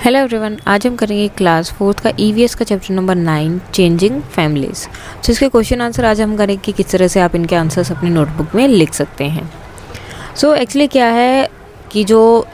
Hello everyone, आज हम करेंगे क्लास 4th का ईवीएस का चैप्टर नंबर 9 चेंजिंग फैमिलीज। तो इसके क्वेश्चन आंसर आज हम करेंगे कि किस तरह से आप इनके आंसर्स अपनी नोटबुक में लिख सकते हैं। सो एक्चुअली क्या है कि जो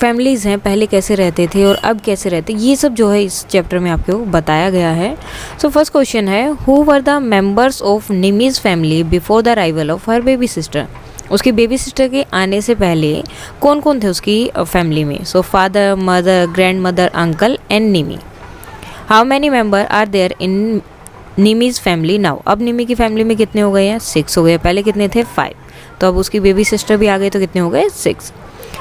फैमिलीज़ हैं पहले कैसे रहते थे और अब कैसे रहते, ये सब जो है इस चैप्टर में आपको बताया गया है। सो फर्स्ट क्वेश्चन है, who were the members of Nimi's family before the arrival of her baby sister. उसकी बेबी सिस्टर के आने से पहले कौन कौन थे उसकी फैमिली में। So father, mother, grand mother, uncle and Nimi. How many member are there in Nimi's family now. अब निमी की फैमिली में कितने हो गए हैं? 6 हो गए। पहले कितने थे? 5। तो अब उसकी बेबी सिस्टर भी आ गई तो कितने हो गए? 6।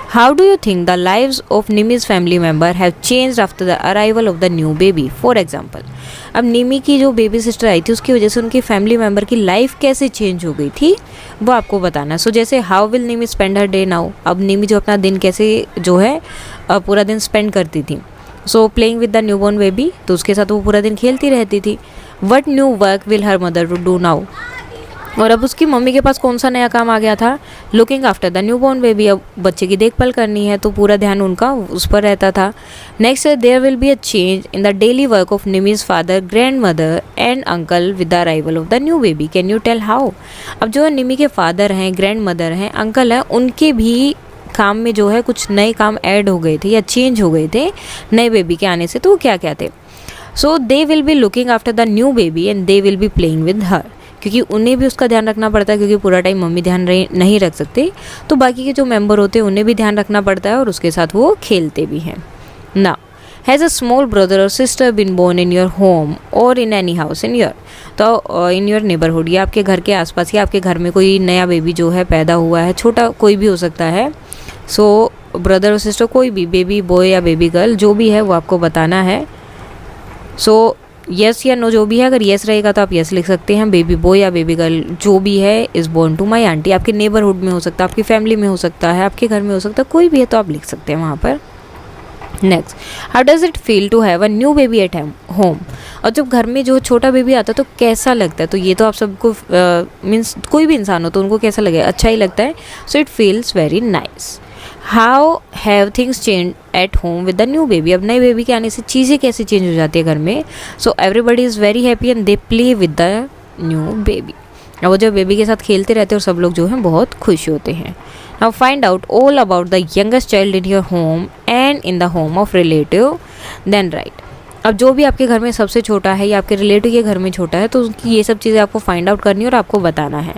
How do you think the lives of Nimi's family member have changed after the arrival of the new baby. For example, अब निमी की जो बेबी सिस्टर आई थी उसकी वजह से उनकी फैमिली मेंबर की लाइफ कैसे चेंज हो गई थी वो आपको बताना। सो जैसे how will Nimi spend her day now. अब निमी जो अपना दिन कैसे जो है पूरा दिन स्पेंड करती थी। सो playing with the new born baby, तो उसके साथ वो पूरा दिन खेलती रहती थी। What new work will her mother do now. और अब उसकी मम्मी के पास कौन सा नया काम आ गया था? Looking after the new born baby. अब बच्चे की देखभाल करनी है तो पूरा ध्यान उनका उस पर रहता था। नेक्स्ट है, there will be a change in the daily work of Nimi's father, grand mother and uncle with the arrival of the new baby. Can you tell how. अब जो निमी के फादर हैं, ग्रैंड मदर हैं, अंकल हैं, उनके भी काम में जो है कुछ नए काम ऐड हो गए थे या चेंज हो गए थे नए बेबी के आने से। तो वो क्या क्या थे? So they will be looking after the new baby and they will be playing with her, क्योंकि उन्हें भी उसका ध्यान रखना पड़ता है, क्योंकि पूरा टाइम मम्मी ध्यान नहीं रख सकते। तो बाकी के जो मेंबर होते हैं उन्हें भी ध्यान रखना पड़ता है और उसके साथ वो खेलते भी हैं। Now, has a small brother और sister been born in your home और in any house in your, तो इन योर नेबरहुड, या आपके घर के आसपास या आपके घर में कोई नया बेबी जो है पैदा हुआ है, छोटा कोई भी हो सकता है। सो ब्रदर और सिस्टर कोई भी बेबी बॉय या बेबी गर्ल जो भी है वो आपको बताना है। सो यस या नो जो भी है, अगर यस रहेगा तो आप यस लिख सकते हैं। बेबी बॉय या बेबी गर्ल जो भी है is born to my aunty. आपके नेबरहुड में हो सकता है, आपकी फैमिली में हो सकता है, आपके घर में हो सकता है, कोई भी है तो आप लिख सकते हैं वहाँ पर। Next, how does it feel to have a new baby at home. और जब घर में जो छोटा बेबी आता है तो कैसा लगता है? तो ये तो आप सबको मीन्स कोई भी इंसान हो तो उनको कैसा लगेगा? अच्छा ही लगता है। So it feels very nice. How have things change at home with the new baby. अब नए बेबी के आने से चीज़ें कैसे चेंज हो जाती है घर में? So everybody is very happy and they play with the new baby. अब वो जब बेबी के साथ खेलते रहते हैं और सब लोग जो हैं बहुत खुश होते हैं। Now find out all about the youngest child in your home and in the home of relative then right. अब जो भी आपके घर में सबसे छोटा है या आपके रिलेटिव के घर में छोटा है तो उनकी ये सब चीज़ें आपको फाइंड आउट करनी है और आपको बताना है।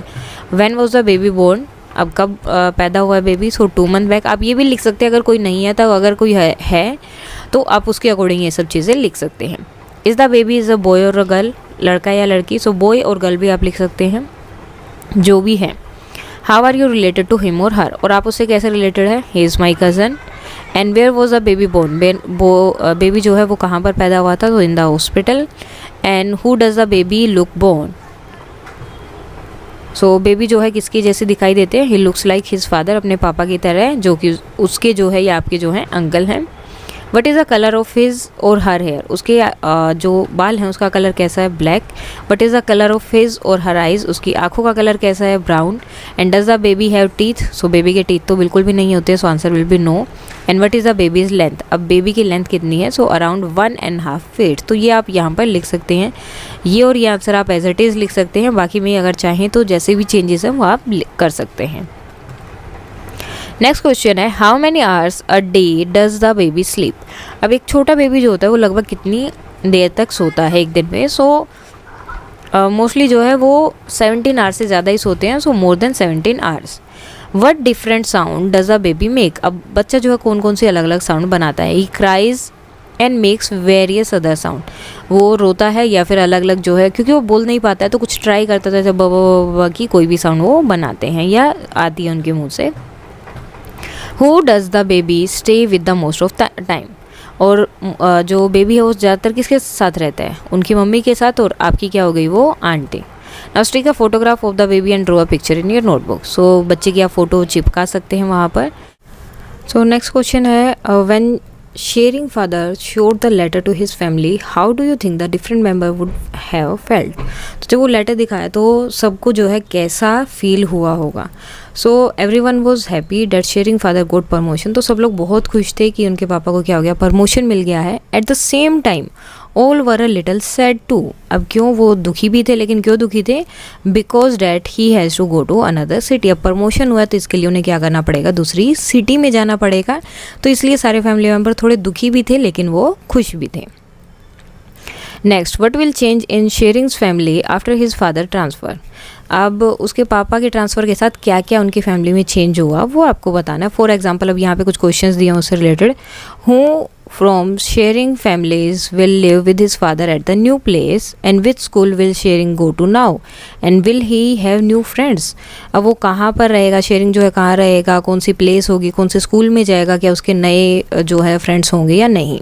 When was the baby born, अब कब पैदा हुआ है बेबी? सो 2 मंथ बैक। आप ये भी लिख सकते हैं अगर कोई नहीं है तो, अगर कोई है तो आप उसके अकॉर्डिंग ये सब चीज़ें लिख सकते हैं। Is the baby is a boy और अ गर्ल, लड़का या लड़की। सो बॉय और गर्ल भी आप लिख सकते हैं जो भी है। How are you related to him or her, और आप उससे कैसे रिलेटेड है? He is my cousin. And where was the baby born, baby जो है वो कहाँ पर पैदा हुआ था? तो in the hospital. And who does the baby look born. So baby जो है किसकी जैसे दिखाई देते हैं? He looks like his father, अपने पापा की तरह, जो कि उसके जो है या आपके जो हैं अंकल हैं। What is the colour of his or her hair, उसके जो बाल हैं उसका कलर कैसा है? Black. What is the colour of his or her eyes, उसकी आंखों का कलर कैसा है? Brown. And does the baby have teeth, so baby के टीथ तो बिल्कुल भी नहीं होते, so answer will be no. And what is the baby's length, अब बेबी की लेंथ कितनी है? So around 1.5 feet. तो ये आप यहाँ पर लिख सकते हैं। ये और ये आंसर आप एज इट इज़ लिख सकते हैं, बाकी में अगर चाहें तो जैसे भी चेंजेस हैं वो आप कर सकते हैं। नेक्स्ट क्वेश्चन है, how many hours a day does the baby sleep. अब एक छोटा बेबी जो होता है वो लगभग कितनी देर तक सोता है एक दिन में? सो मोस्टली जो है वो 17 आवर्स से ज़्यादा ही सोते हैं, so more than 17 hours. What different sound does a baby make. अब बच्चा जो है कौन कौन से अलग अलग साउंड बनाता है? ही cries and makes various other sound, वो रोता है या फिर अलग अलग जो है, क्योंकि वो बोल नहीं पाता है तो कुछ ट्राई करता था, जब बाबा की कोई भी साउंड वो बनाते हैं या आती है उनके मुँह से। Who does the baby stay with the most of the time, और जो बेबी है वो ज़्यादातर किसके साथ रहता है? उनकी मम्मी के साथ, और आपकी क्या हो गई? वो aunty. Now take a photograph of the baby and draw a picture in your notebook. So बच्चे की आप फोटो चिपका सकते हैं वहाँ पर। सो नेक्स्ट क्वेश्चन है, when sharing father showed the letter to his family, how do you think the different member would have felt. तो जब वो लेटर दिखाया तो सबको जो है कैसा फील हुआ होगा। So everyone was happy that Shering father got promotion. तो सब लोग बहुत खुश थे कि उनके पापा को क्या हो गया, प्रमोशन मिल गया है। At the same time all were a little sad too. अब क्यों वो दुखी भी थे, लेकिन क्यों दुखी थे, because that he has to go to another city. अब प्रमोशन हुआ तो इसके लिए उन्हें क्या करना पड़ेगा, दूसरी सिटी में जाना पड़ेगा। तो इसलिए सारे फैमिली मेम्बर थोड़े दुखी भी थे लेकिन वो खुश भी थे। Next, what will change in Shering's family after his father transfer. अब उसके पापा के ट्रांसफ़र के साथ क्या क्या उनकी फैमिली में चेंज हुआ वो आपको बताना है। फॉर एग्जाम्पल अब यहाँ पे कुछ क्वेश्चंस दिए हैं उससे related. Who from Shering families will live with his father at the new place and which school will Shering go to now and will he have new friends. अब वो कहाँ पर रहेगा, शेयरिंग जो है कहाँ रहेगा, कौन सी प्लेस होगी, कौन से स्कूल में जाएगा, क्या उसके नए जो है फ्रेंड्स होंगे या नहीं।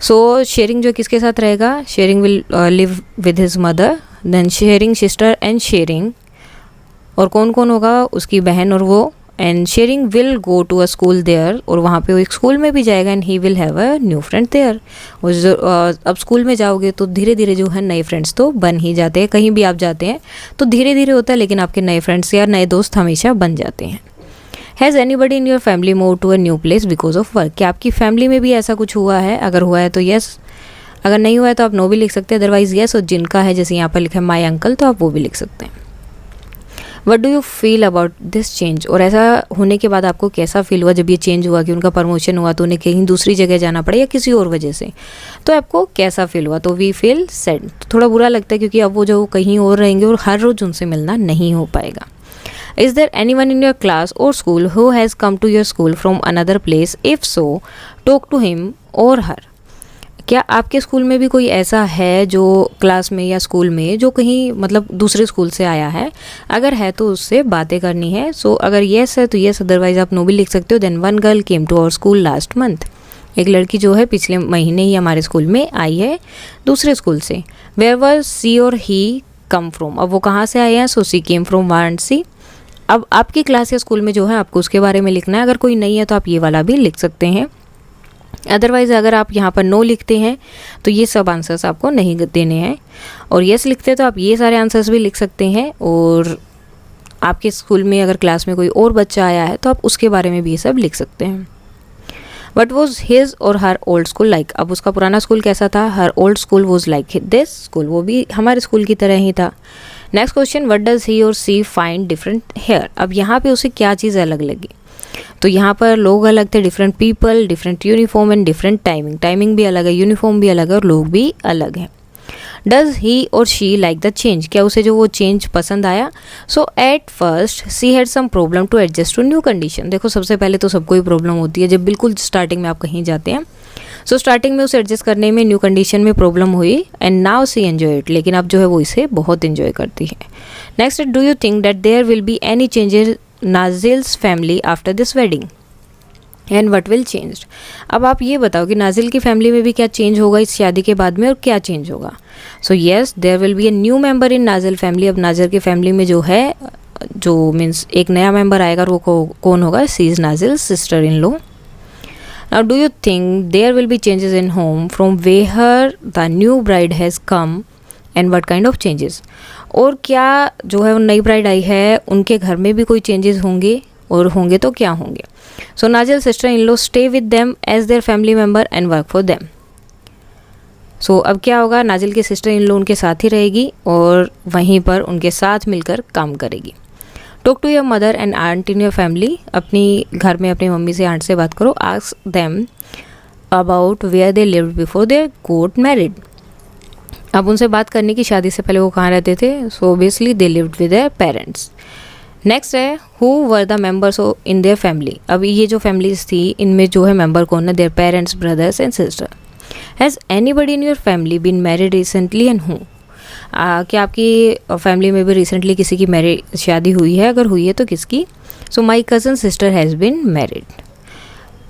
सो शेयरिंग जो किसके साथ रहेगा, Shering will live with his mother, then Shering sister and Shering, और कौन कौन होगा, उसकी बहन और वो, and Shering will go to a school there, और वहाँ पे वो एक स्कूल में भी जाएगा, and he will have a new friend there. अब स्कूल में जाओगे तो धीरे धीरे जो है नए फ्रेंड्स तो बन ही जाते हैं। कहीं भी आप जाते हैं तो धीरे धीरे होता है, लेकिन आपके नए फ्रेंड्स या नए दोस्त हमेशा बन जाते हैं। Has anybody in your family move to a new place because of work. क्या आपकी फैमिली में भी ऐसा कुछ हुआ है, अगर हुआ है तो येस, अगर नहीं हुआ है तो आप नो भी लिख सकते हैं, अदरवाइज येस। और जिनका है जैसे यहाँ पर लिखा है माई अंकल, तो आप वो भी लिख सकते हैं। What do you feel about this change. और ऐसा होने के बाद आपको कैसा फील हुआ जब ये चेंज हुआ कि उनका प्रमोशन हुआ तो उन्हें कहीं दूसरी जगह जाना पड़ा या किसी और वजह से, तो आपको कैसा फील हुआ। तो वी फील सैड, थोड़ा बुरा लगता है क्योंकि अब वो जो कहीं और रहेंगे और हर रोज़ उनसे मिलना नहीं हो पाएगा। Is there anyone in your class or school who has come to your school from another place? If so, talk to him or her. क्या आपके स्कूल में भी कोई ऐसा है जो क्लास में या स्कूल में जो कहीं मतलब दूसरे स्कूल से आया है, अगर है तो उससे बातें करनी है। सो अगर येस है तो येस, अदरवाइज आप नो भी लिख सकते हो। Then one girl came to our school last month. एक लड़की जो है पिछले महीने ही हमारे स्कूल में आई है दूसरे स्कूल से। वेयर वर सी और ही कम फ्रॉम। अब वो कहाँ से आए हैं, सो सी केम फ्रॉम वाराणसी। अब आपकी क्लास या स्कूल में जो है आपको उसके बारे में लिखना है। अगर कोई नहीं है तो आप ये वाला भी लिख सकते हैं। अदरवाइज़ अगर आप यहाँ पर नो लिखते हैं तो ये सब आंसर्स आपको नहीं देने हैं, और येस लिखते हैं तो आप ये सारे आंसर्स भी लिख सकते हैं। और आपके स्कूल में अगर क्लास में कोई और बच्चा आया है तो आप उसके बारे में भी ये सब लिख सकते हैं। What was his or her old school like. अब उसका पुराना स्कूल कैसा था, her old school was like this school, वो भी हमारे स्कूल की तरह ही था। Next question, what does he और सी फाइंड डिफरेंट हेयर। अब यहाँ पे उसे क्या चीज़ अलग लगी, तो यहाँ पर लोग अलग थे, different people, different uniform and different timing. Timing भी अलग है, यूनिफॉर्म भी अलग है और लोग भी अलग हैं। डज ही और शी लाइक द चेंज। क्या उसे जो वो चेंज पसंद आया। So at first she had some problem to adjust to new condition. देखो सबसे पहले तो सबको ही प्रॉब्लम होती है जब बिल्कुल स्टार्टिंग में आप कहीं जाते हैं। सो स्टार्टिंग में उसे एडजस्ट करने में न्यू कंडीशन में प्रॉब्लम हुई, and now see enjoy it. लेकिन अब जो है वो इसे बहुत इन्जॉय करती है। Next, do you think that there will be any changes Nazli's family after this wedding and what will change. अब आप ये बताओ कि नाजिल की फैमिली में भी क्या चेंज होगा इस शादी के बाद में, और क्या चेंज होगा। So yes, there will be a new member in नाजिल फैमिली। अब नाजिल की फैमिली में जो है, जो मीन्स एक नया मेंबर आएगा, और वो कौन होगा, सी इज नाजिल sister in law. Now do you think there will be changes in home from where the new bride has come and what kind of changes? और क्या जो है वो नई ब्राइड आई है उनके घर में भी कोई चेंजेस होंगे, और होंगे तो क्या होंगे। So Nazli sister in law stay with them as their family member and work for them. So अब क्या होगा, नाजिल की सिस्टर इन लॉ उनके साथ ही रहेगी और वहीं पर उनके साथ मिलकर काम करेगी। Talk to your mother and aunt in your family. अपनी घर में अपनी मम्मी से, आंट से बात करो। Ask them about where they lived before they got married. अब उनसे बात करने की शादी से पहले वो कहाँ रहते थे। So obviously they lived with their parents. Next है, who were the members in their family. अब ये जो फैमिलीज थी इनमें जो है मेंबर कौन है, their parents, brothers and sister. Has anybody in your family been married recently and who. क्या आपकी फैमिली में भी रिसेंटली किसी की मैरिज शादी हुई है, अगर हुई है तो किसकी। So my cousin sister has been married.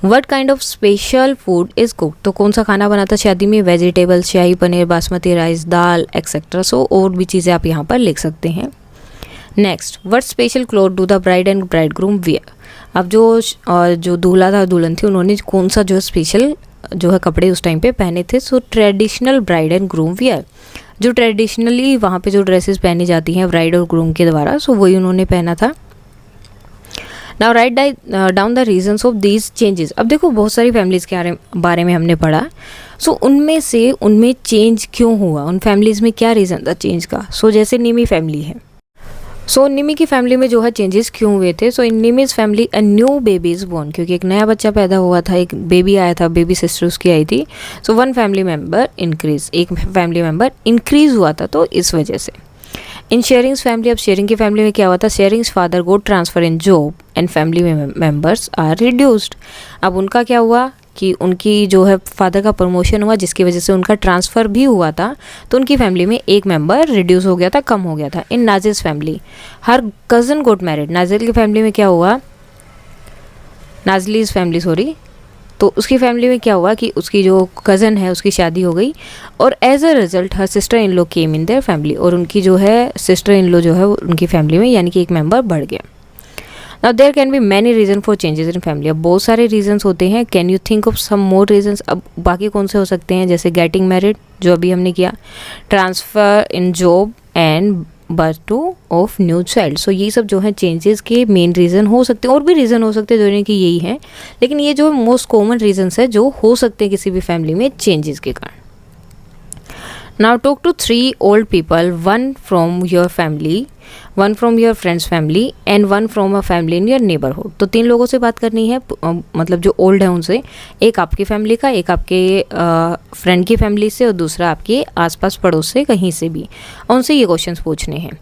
What kind of special food is cook. तो कौन सा खाना बना था शादी में, vegetables, shahi paneer, basmati rice, dal etcetera. So और भी चीज़ें आप यहाँ पर लिख सकते हैं। Next, what special cloth do the bride and bride groom wear. अब जो दूल्हा था दुल्हन थी उन्होंने कौन सा जो स्पेशल जो है कपड़े उस टाइम पे पहने थे। सो traditional bride and groom wear, जो ट्रेडिशनली वहाँ पे जो ड्रेसेस पहनी जाती हैं ब्राइड और ग्रूम के द्वारा, सो वही उन्होंने पहना था। Now write down the reasons of these changes. अब देखो बहुत सारी फैमिलीज़ के बारे में हमने पढ़ा, सो उनमें चेंज क्यों हुआ, उन फैमिलीज़ में क्या रीज़न था चेंज का। सो जैसे निमी फैमिली है, सो निमी की फैमिली में जो है चेंजेस क्यों हुए थे। So in Nimi's family a new baby is born, क्योंकि एक नया बच्चा पैदा हुआ था, एक बेबी आया था, बेबी सिस्टर उसकी आई थी। So one family member increase, एक फैमिली मेम्बर इंक्रीज हुआ था, तो इस वजह से। इन शेयरिंग्स फैमिली, अब शेयरिंग की फैमिली में क्या हुआ था, Shering's father got transfer in job and family members are reduced. अब उनका क्या हुआ कि उनकी जो है फादर का प्रमोशन हुआ, जिसकी वजह से उनका ट्रांसफ़र भी हुआ था, तो उनकी फैमिली में एक मेंबर रिड्यूस हो गया था, कम हो गया था। इन नाजिल्स फैमिली हर कज़न गोट मैरिड, नाजिल की फैमिली में क्या हुआ, नाजलीज फैमिली सॉरी, तो उसकी फैमिली में क्या हुआ कि उसकी जो कज़न है उसकी शादी हो गई, और as a result her sister in law came in their family, और उनकी जो है सिस्टर इन लॉ जो है उनकी फैमिली में, यानी कि एक मेंबर बढ़ गया। Now there can be many reason for changes in family. अब बहुत सारे रीजंस होते हैं, can you think of some more reasons. अब बाकी कौन से हो सकते हैं, जैसे गेटिंग मैरिड जो अभी हमने किया, transfer in job and birth to of new child. So ये सब जो है चेंजेस के मेन रीज़न हो सकते हैं, और भी रीज़न हो सकते हैं जो कि यही है, लेकिन ये जो मोस्ट कॉमन रीजंस है जो हो सकते हैं किसी भी फैमिली में चेंजेस के कारण। Now talk to 3 old people, one from your family, one from your friends family and one from a family in your neighbourhood. तो 3 लोगों से बात करनी है, मतलब जो ओल्ड है उनसे, एक आपकी फैमिली का, एक आपके फ्रेंड की फैमिली से, और दूसरा आपके आसपास पड़ोस से, कहीं से भी, और उनसे ये क्वेश्चंस पूछने हैं।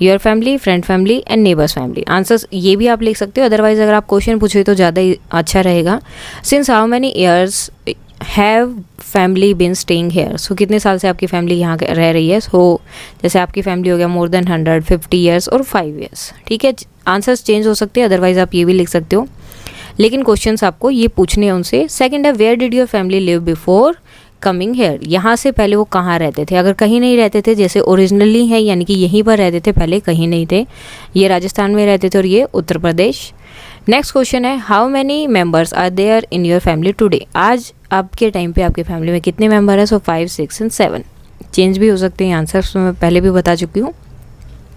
Your family, friend family and neighbours family. Answers ये भी आप लिख सकते हो, अदरवाइज अगर आप क्वेश्चन पूछे तो ज़्यादा अच्छा रहेगा। Since how many years have family been staying here. So कितने साल से आपकी फैमिली यहाँ रह रही है। सो जैसे आपकी फैमिली हो गया मोर देन 150 ईयर्स और 5 ईयर्स, ठीक है। आंसर्स चेंज हो सकते हैं, अदरवाइज आप ये भी लिख सकते हो, लेकिन क्वेश्चंस आपको ये पूछने हैं उनसे। सेकंड है, where did your family live before coming here. यहाँ से पहले वो कहाँ रहते थे, अगर कहीं नहीं रहते थे, जैसे ओरिजिनली है यानी कि यहीं पर रहते थे, पहले कहीं नहीं थे, ये राजस्थान में रहते थे और ये उत्तर प्रदेश। नेक्स्ट क्वेश्चन है, how many members are there in your family today. आज आपके टाइम पे आपके फैमिली में कितने मेंबर है। सो 5, 6 एंड 7 चेंज भी हो सकते हैं आंसर्स, मैं पहले भी बता चुकी हूँ।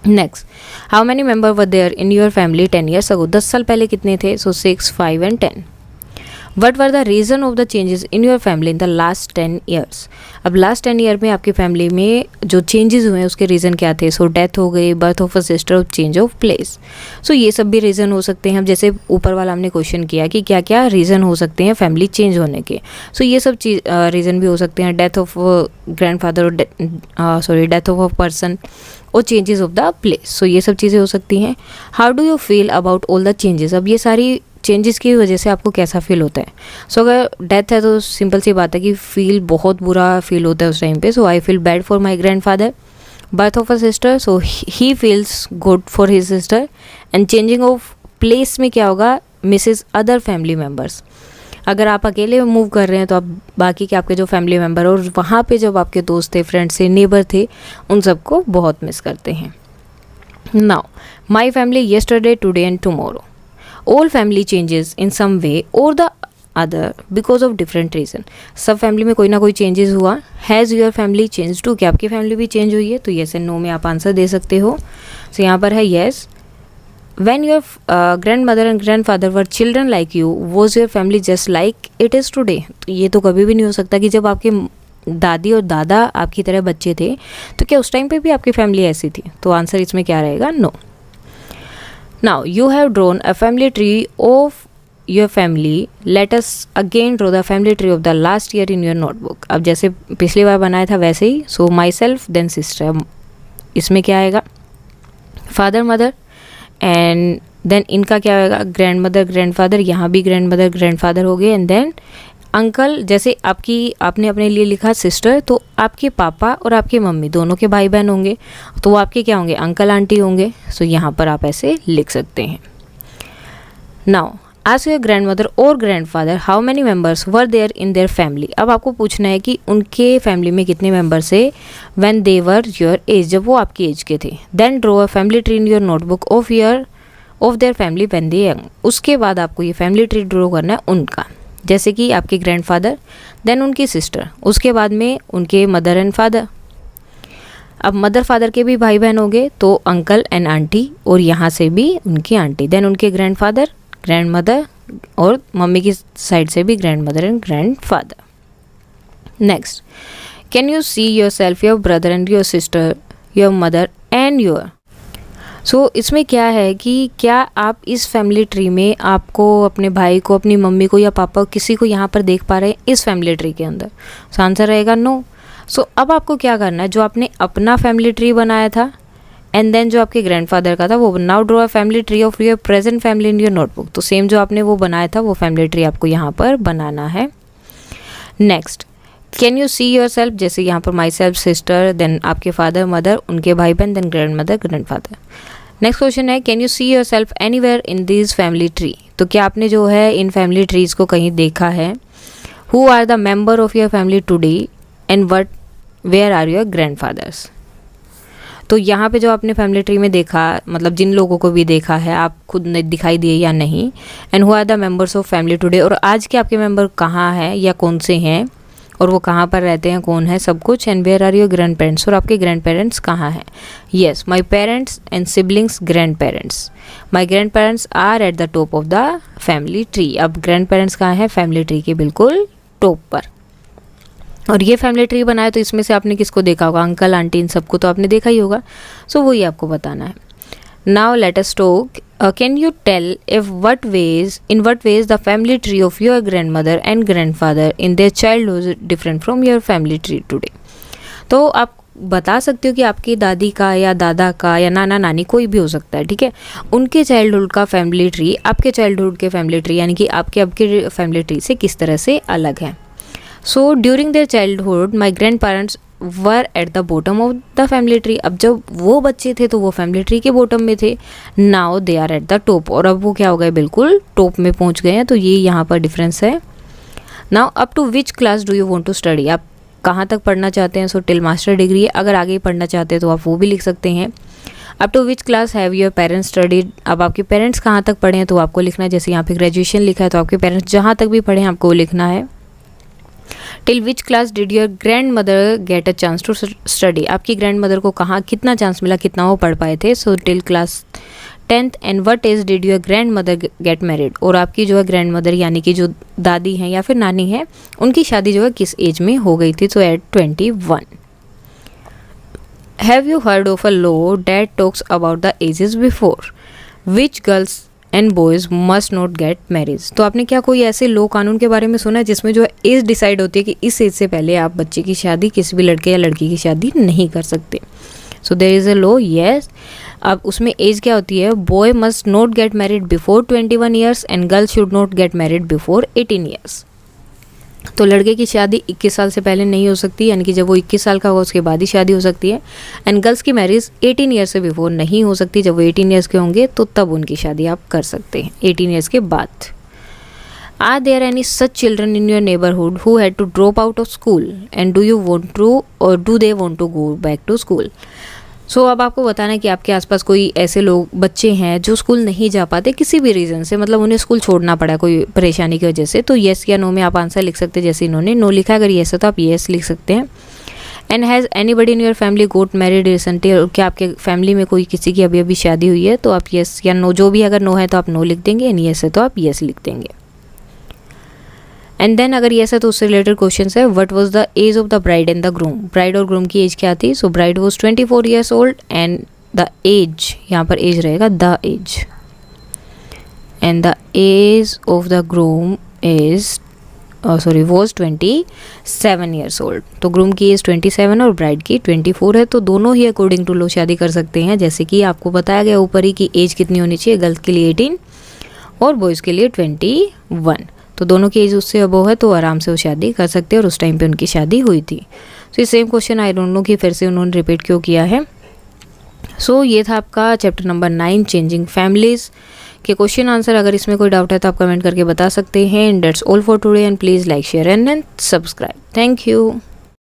Next, how many member were there in your family 10 years ago. 10 साल पहले कितने थे। So 6, 5 and 10। What were the reason of the changes in your family in the last 10 years. अब लास्ट 10 ईयर में आपकी फैमिली में जो चेंजेस हुए हैं उसके रीज़न क्या थे। सो डेथ हो गई, बर्थ ऑफ अ सिस्टर, और चेंज ऑफ प्लेस। सो ये सब भी रीज़न हो सकते हैं। हम जैसे ऊपर वाला हमने क्वेश्चन किया कि क्या क्या रीज़न हो सकते हैं फैमिली चेंज होने के। सो ये सब चीज़ रीज़न भी हो सकते हैं, death of grandfather, death of a person, और चेंजेस ऑफ द प्लेस। सो ये सब चीज़ें हो सकती हैं। How do you feel about all the changes. अब ये सारी चेंजेस की वजह से आपको कैसा फील होता है। सो अगर डेथ है तो सिंपल सी बात है कि फील बहुत बुरा फील होता है उस टाइम पे। So I feel bad for my grandfather. Birth of a sister, so he feels good for his sister. And changing of place में क्या होगा, मिसेस अदर फैमिली मेम्बर्स। अगर आप अकेले मूव कर रहे हैं तो आप बाकी के आपके जो फैमिली मेम्बर और वहाँ पे जब आपके दोस्त थे, फ्रेंड्स थे, नेबर थे, उन सबको बहुत मिस करते हैं। Now my family yesterday, today and tomorrow. All family changes in some way और the other because of different reason. सब फैमिली में कोई ना कोई चेंजेस हुआ। Has your family change too, क्या आपकी फैमिली भी चेंज हुई है। तो येस एंड नो में आप आंसर दे सकते हो। सो यहाँ पर है yes. When your grandmother and grandfather were children like you, was your family just like it is today? तो ये तो कभी भी नहीं हो सकता कि जब आपके दादी और दादा आपकी तरह बच्चे थे तो क्या उस टाइम पे भी आपकी फैमिली ऐसी थी। तो आंसर इसमें क्या रहेगा, no. Now you have drawn a family tree of your family, let us again draw the family tree of the last year in your notebook. अब जैसे पिछली बार बनाया था वैसे ही। So myself then sister, इसमें क्या आएगा, फादर मदर, एंड देन इनका क्या होगा, ग्रैंड मदर ग्रैंड फादर, यहाँ भी ग्रैंड मदर ग्रैंड फादर हो गए। एंड देन अंकल, जैसे आपने अपने लिए लिखा सिस्टर, तो आपके पापा और आपके मम्मी दोनों के भाई बहन होंगे, तो वो आपके क्या होंगे, अंकल आंटी होंगे। सो यहाँ पर आप ऐसे लिख सकते हैं। Now ask your grand mother और grand father how many members were there in their family. अब आपको पूछना है कि उनके फैमिली में कितने मेम्बर्स है when they were your age, जब वो आपकी एज के थे। Then draw a family tree in your notebook of their family when they young. उसके बाद आपको ये फैमिली ट्री ड्रॉ करना है उनका, जैसे कि आपके ग्रैंडफादर, देन उनकी सिस्टर, उसके बाद में उनके मदर एंड फादर। अब मदर फादर के भी भाई बहन हो गए तो अंकल एंड आंटी, और यहाँ से भी उनकी आंटी, देन उनके ग्रैंडफादर, ग्रैंड मदर, और मम्मी की साइड से भी grand mother and grand father. Next, can you see your self, your brother and your sister, your mother and your. So इसमें क्या है कि क्या आप इस फैमिली ट्री में आपको, अपने भाई को, अपनी मम्मी को या पापा को, किसी को यहाँ पर देख पा रहे हैं इस फैमिली ट्री के अंदर? सो आंसर रहेगा नो। सो अब आपको क्या करना है, जो आपने अपना फैमिली ट्री बनाया था एंड देन जो आपके ग्रैंडफादर का था, वो now draw a family tree of your present family in your notebook. तो सेम जो आपने वो बनाया था वो फैमिली ट्री आपको यहाँ पर बनाना है। Next, can you see your self, जैसे यहाँ पर माई सेल्फ, सिस्टर, देन आपके फादर मदर, उनके भाई बहन, then grand mother grand father. Next question है, can you see your self anywhere in this family tree. तो क्या आपने जो है इन फैमिली ट्रीज को कहीं देखा है? Who are the member of your family today and what where are your grandfathers. तो यहाँ पे जो आपने फैमिली ट्री में देखा, मतलब जिन लोगों को भी देखा है, आप खुद ने दिखाई दिए या नहीं, and who are the members of family today, और आज के आपके मेंबर कहाँ हैं या कौन से हैं, और वो कहाँ पर रहते हैं, कौन है, सब कुछ। And where are your grandparents, और आपके ग्रैंड पेरेंट्स कहाँ हैं? Yes, my parents and siblings grandparents, my grandparents are at the top of the family tree. अब ग्रैंड पेरेंट्स कहाँ हैं? फैमिली ट्री के बिल्कुल टॉप पर। और ये फैमिली ट्री बनाया तो इसमें से आपने किसको देखा होगा? अंकल आंटी, इन सबको तो आपने देखा ही होगा। सो वही आपको बताना है। Now let us talk, can you tell if in what ways the family tree of your grandmother and grandfather in their childhood is different from your family tree today। तो आप बता सकते हो कि आपकी दादी का या दादा का या नाना नानी, कोई भी हो सकता है, ठीक है, उनके चाइल्डहुड का फैमिली ट्री आपके चाइल्डहुड के फैमिली ट्री यानी कि आपके फैमिली ट्री से किस तरह से अलग है। So during their childhood my grand parents were at the bottom of the family tree. अब जब वो बच्चे थे तो वो फैमिली ट्री के बॉटम में थे। Now they are at the top, और अब वो क्या हो गए? बिल्कुल टॉप में पहुंच गए हैं। तो ये यहाँ पर डिफरेंस है। Now up to which class do you want to study, आप कहाँ तक पढ़ना चाहते हैं? So till master degree. अगर आगे पढ़ना चाहते हैं तो आप वो भी लिख सकते हैं। Up to which class have your parents studied, अब आपके पेरेंट्स कहाँ तक पढ़े हैं तो आपको लिखना है। जैसे यहाँ पे ग्रेजुएशन लिखा है तो आपके पेरेंट्स जहाँ तक भी पढ़े हैं आपको लिखना है। Till which class did your grand mother get a chance to study, आपकी ग्रैंड मदर को कहाँ कितना चांस मिला, कितना वो पढ़ पाए थे। So till class 10th। And what age did your grand mother get married, और आपकी जो है ग्रैंड मदर यानी कि जो दादी हैं या फिर नानी है, उनकी शादी जो है किस एज में हो गई थी? तो at 21। Have you heard of a law that talks about the ages before which girls and boys must not get marriage. तो आपने क्या कोई ऐसे लो कानून के बारे में सुना है जिसमें जो एज डिसाइड होती है कि इस एज से पहले आप बच्चे की शादी, किसी भी लड़के या लड़की की शादी नहीं कर सकते? So there is a law, yes. अब उसमें एज क्या होती है? Boy must not get married before 21 years and girl should not get married before 18 years. तो लड़के की शादी 21 साल से पहले नहीं हो सकती, यानी कि जब वो 21 साल का होगा उसके बाद ही शादी हो सकती है। एंड गर्ल्स की मैरिज 18 ईयर्स से बिफोर नहीं हो सकती, जब वो 18 ईयर्स के होंगे तो तब उनकी शादी आप कर सकते हैं, 18 ईयर्स के बाद। Are there any such children in your neighbourhood who had to drop out of school and do you want to और do they want to go back to school. So अब आपको बताना है कि आपके आसपास कोई ऐसे लोग, बच्चे हैं जो स्कूल नहीं जा पाते किसी भी रीज़न से, मतलब उन्हें स्कूल छोड़ना पड़ा कोई परेशानी की वजह से। तो येस या नो में आप आंसर लिख सकते हैं। जैसे इन्होंने नो लिखा, अगर येस है तो आप येस लिख सकते हैं। And has anybody in your family goat married recently, क्या आपके फैमिली में कोई किसी की अभी अभी शादी हुई है? तो आप येस या नो, जो भी, अगर नो है तो आप नो लिख देंगे, एंड येस है तो आप येस लिख देंगे। एंड देन अगर येस है तो उससे रिलेटेड क्वेश्चन है, what was the age of the bride and the groom, bride और ग्रूम की एज क्या थी? So bride was 24 years old and the age, यहाँ पर एज रहेगा the age, and the age of the groom is was 27 years old. तो groom की age 27 और ब्राइड की 24 है। तो दोनों ही अकॉर्डिंग टू लॉ शादी कर सकते हैं, जैसे कि आपको बताया गया ऊपर ही कि एज कितनी होनी चाहिए, गर्ल्स के लिए 18 और बॉयज़ के लिए 21। तो दोनों की एज उससे अबव है तो आराम से वो शादी कर सकते हैं, और उस टाइम पे उनकी शादी हुई थी। सो ये same question I don't know कि फिर से उन्होंने रिपीट क्यों किया है। सो ये था आपका चैप्टर नंबर 9 चेंजिंग फैमिलीज़ के क्वेश्चन आंसर। अगर इसमें कोई डाउट है तो आप कमेंट करके बता सकते हैं। And that's all for today, and please like share and subscribe. Thank you.